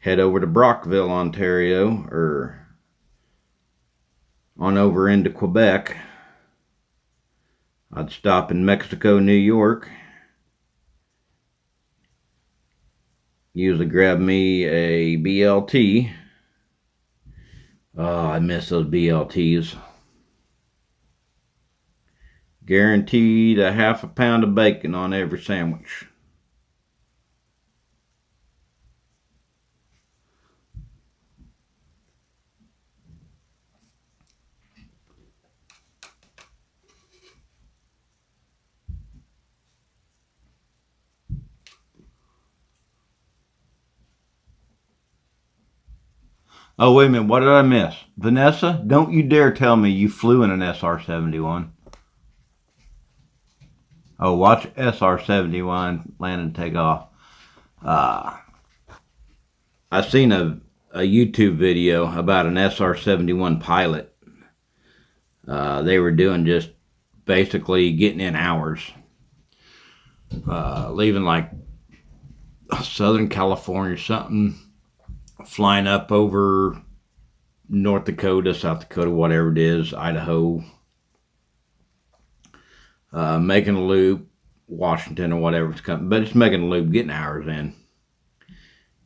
Head over to Brockville, Ontario, or on over into Quebec. I'd stop in Mexico, New York. Usually grab me a BLT. Oh, I miss those BLTs. Guaranteed a half a pound of bacon on every sandwich. Oh, wait a minute. What did I miss? Vanessa, don't you dare tell me you flew in an SR-71. Oh, watch SR-71 land and take off. I seen a YouTube video about an SR-71 pilot. They were doing just basically getting in hours. Leaving like Southern California or something, flying up over North Dakota, South Dakota, whatever it is, Idaho, making a loop, Washington or whatever it's coming, but it's making a loop, getting hours in.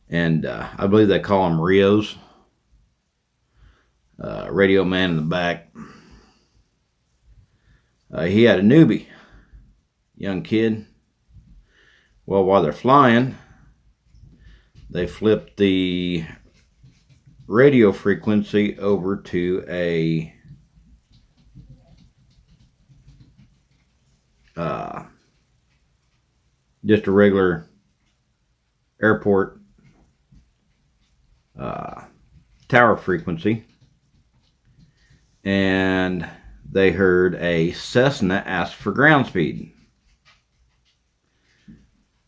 And I believe they call them Rios. Radio man in the back. He had a newbie, young kid. Well, while they're flying, they flipped the radio frequency over to a just a regular airport tower frequency, and they heard a Cessna ask for ground speed,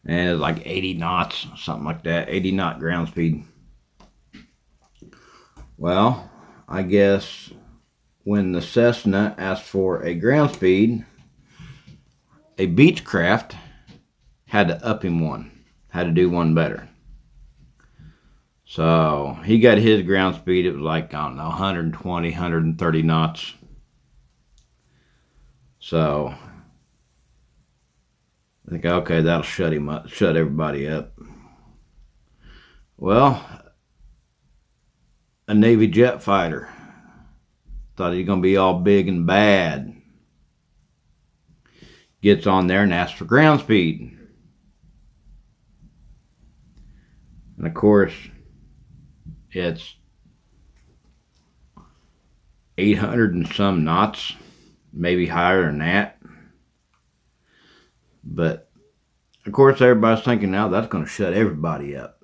and it was like 80 knots, something like that, 80 knot ground speed. Well, I guess when the Cessna asked for a ground speed, a Beechcraft had to up him one, had to do one better. So he got his ground speed, it was like, I don't know, 120, 130 knots. So I think, okay, that'll shut him up, shut everybody up. Well, a Navy jet fighter thought he was going to be all big and bad. Gets on there and asks for ground speed. And of course, it's 800 and some knots, maybe higher than that. But of course, everybody's thinking now that's going to shut everybody up.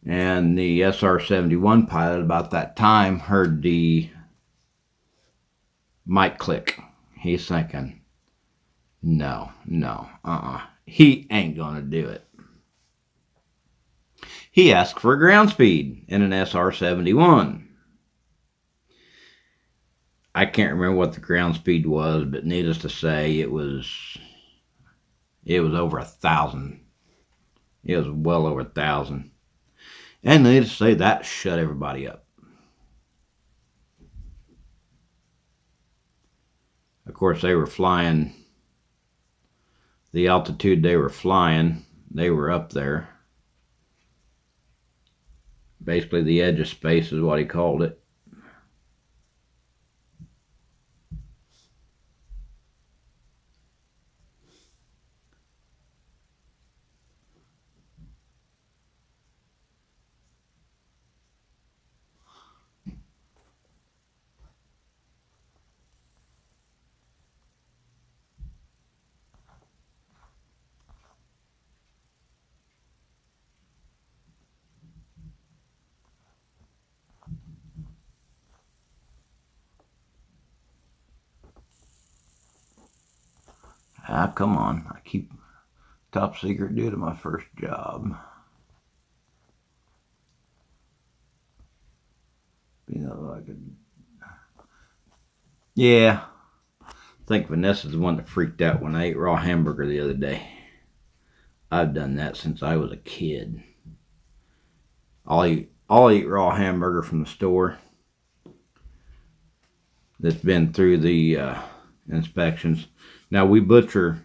And the SR-71 pilot about that time heard the mic click. He's thinking, no, he ain't going to do it. He asked for a ground speed in an SR-71. I can't remember what the ground speed was, but needless to say, it was over 1,000. It was well over 1,000. And needless to say, that shut everybody up. Of course, they were flying, the altitude they were flying, they were up there. Basically, the edge of space is what he called it. Ah, come on. I keep top secret due to my first job. You know, I could. Yeah. I think Vanessa's the one that freaked out when I ate raw hamburger the other day. I've done that since I was a kid. I'll eat raw hamburger from the store that's been through the inspections. Now we butcher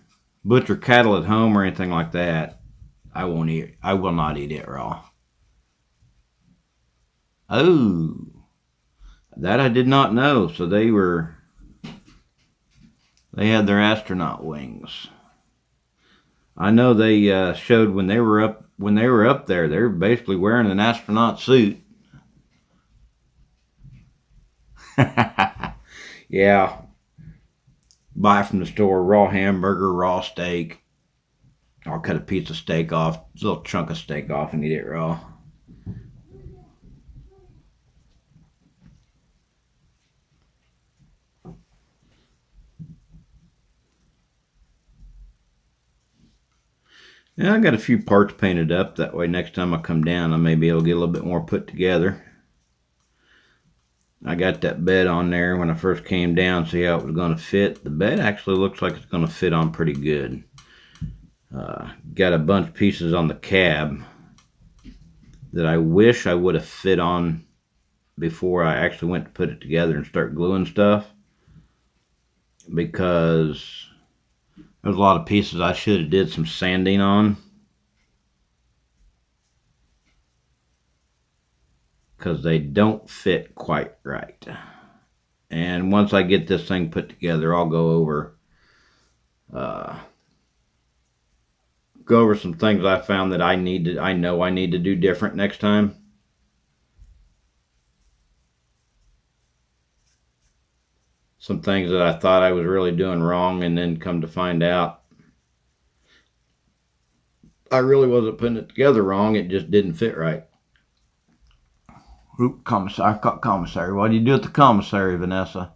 cattle at home or anything like that. I will not eat it raw. Oh, that I did not know. So they had their astronaut wings. I know they showed when they were up there, they were basically wearing an astronaut suit. Yeah. Buy from the store raw hamburger, raw steak. I'll cut a piece of steak off, a little chunk of steak off, and eat it raw. Yeah, I got a few parts painted up. That way next time I come down, I may be able to get a little bit more put together. I got that bed on there when I first came down, see how it was going to fit. The bed actually looks like it's going to fit on pretty good. Got a bunch of pieces on the cab that I wish I would have fit on before I actually went to put it together and start gluing stuff. Because there's a lot of pieces I should have did some sanding on. Because they don't fit quite right. And once I get this thing put together, I'll go over some things I found that I know I need to do different next time. Some things that I thought I was really doing wrong, and then come to find out I really wasn't putting it together wrong, it just didn't fit right. Oop, commissary. I caught commissary. What do you do at the commissary, Vanessa?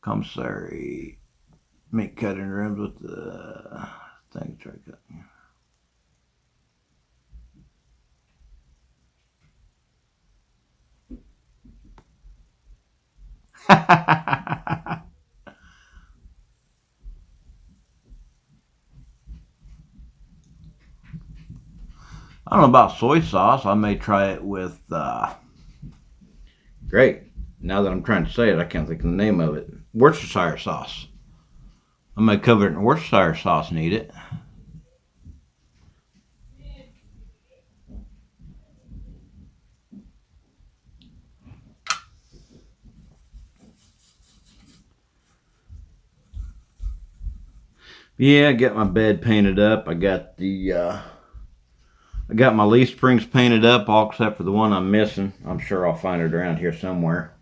Commissary. Meat cutting rooms with the thing. Try cutting. I don't know about soy sauce. I may try it with great. Now that I'm trying to say it, I can't think of the name of it. Worcestershire sauce. I may cover it in Worcestershire sauce and eat it. Yeah, I got my bed painted up. I got my leaf springs painted up, all except for the one I'm missing. I'm sure I'll find it around here somewhere.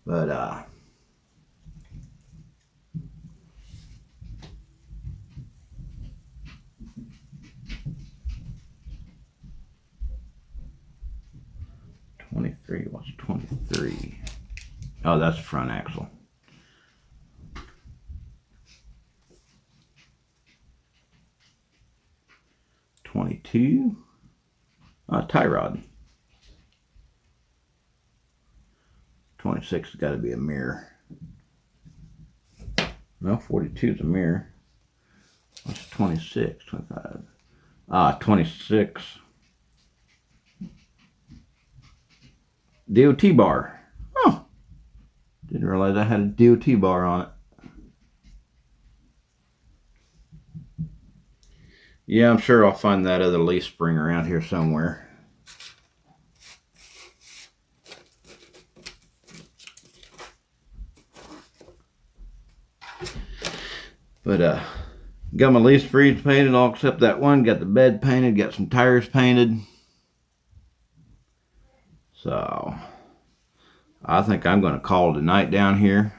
But 23. What's 23? Oh, that's the front axle. 22. Tie rod. 26 has got to be a mirror. No, 42 is a mirror. What's 26? 25. 26. DOT bar. Oh. Didn't realize I had a DOT bar on it. Yeah, I'm sure I'll find that other leaf spring around here somewhere. But got my leaf springs painted, all except that one. Got the bed painted, got some tires painted. So I think I'm going to call it a night down here.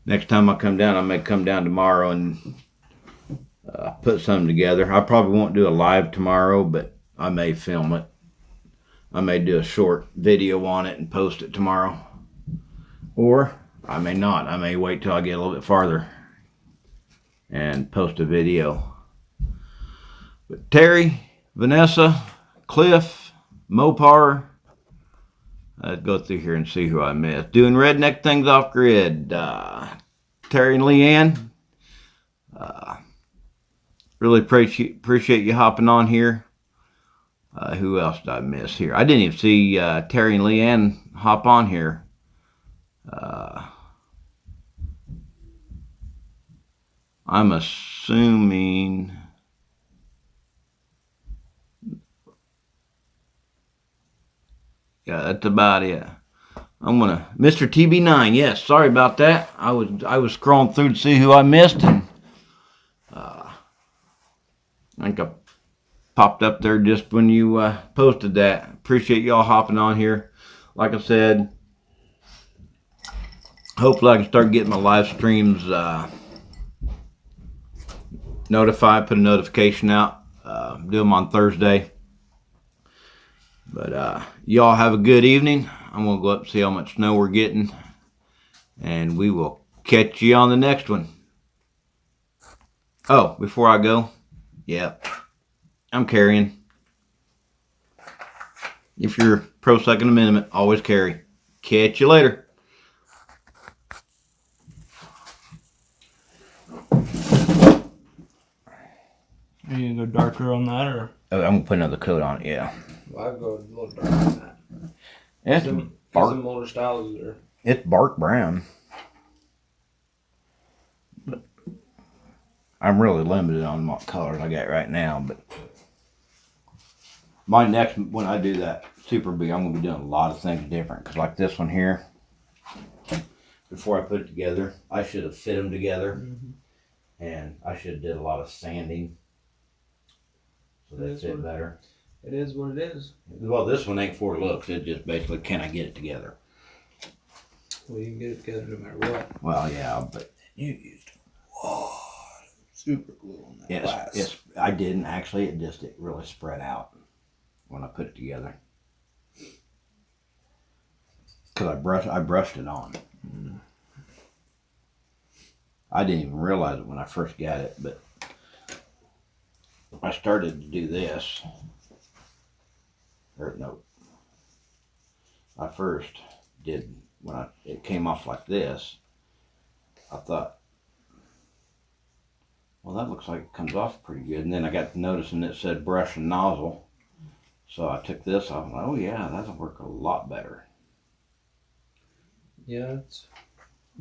Next time I come down, I may come down tomorrow and put something together. I probably won't do a live tomorrow, but I may film it. I may do a short video on it and post it tomorrow. Or I may not. I may wait till I get a little bit farther and post a video. But Terry, Vanessa, Cliff, Mopar, I'd go through here and see who I missed. Doing redneck things off grid. Terry and Leanne. Really appreciate you hopping on here. Who else did I miss here? I didn't even see Terry and Leanne hop on here. I'm assuming. Yeah, that's about it. I'm gonna Mr. TB9. Yes, sorry about that. I was scrolling through to see who I missed, and I think I popped up there just when you posted that. Appreciate y'all hopping on here. Like I said, hopefully I can start getting my live streams notified. Put a notification out. Do them on Thursday. But y'all have a good evening. I'm going to go up and see how much snow we're getting. And we will catch you on the next one. Oh, before I go, yeah, I'm carrying. If you're pro Second Amendment, always carry. Catch you later. Are you gonna go darker on that, or? I'm going to put another coat on it, yeah. Well, I'd go a little darker on that. It's Some older styles are. It's bark brown. But I'm really limited on what colors I got right now. But my next, when I do that Super B, I'm going to be doing a lot of things different. Because like this one here, before I put it together, I should have fit them together. Mm-hmm. And I should have did a lot of sanding. So they fit better. It is what it is. Well, this one ain't for looks. It just basically, can I get it together? Well, you can get it together no matter what. Well, yeah, but You used super glue on that glass. I didn't actually. It really spread out when I put it together. Because I brushed it on. Mm. I didn't even realize it when I first got it, but I started to do this. Or no, I first did when it came off like this. I thought, well, that looks like it comes off pretty good. And then I got to noticing it said brush and nozzle, so I took this off. And oh yeah, that'll work a lot better. Yeah,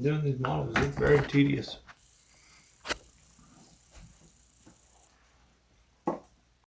doing these models is very tedious.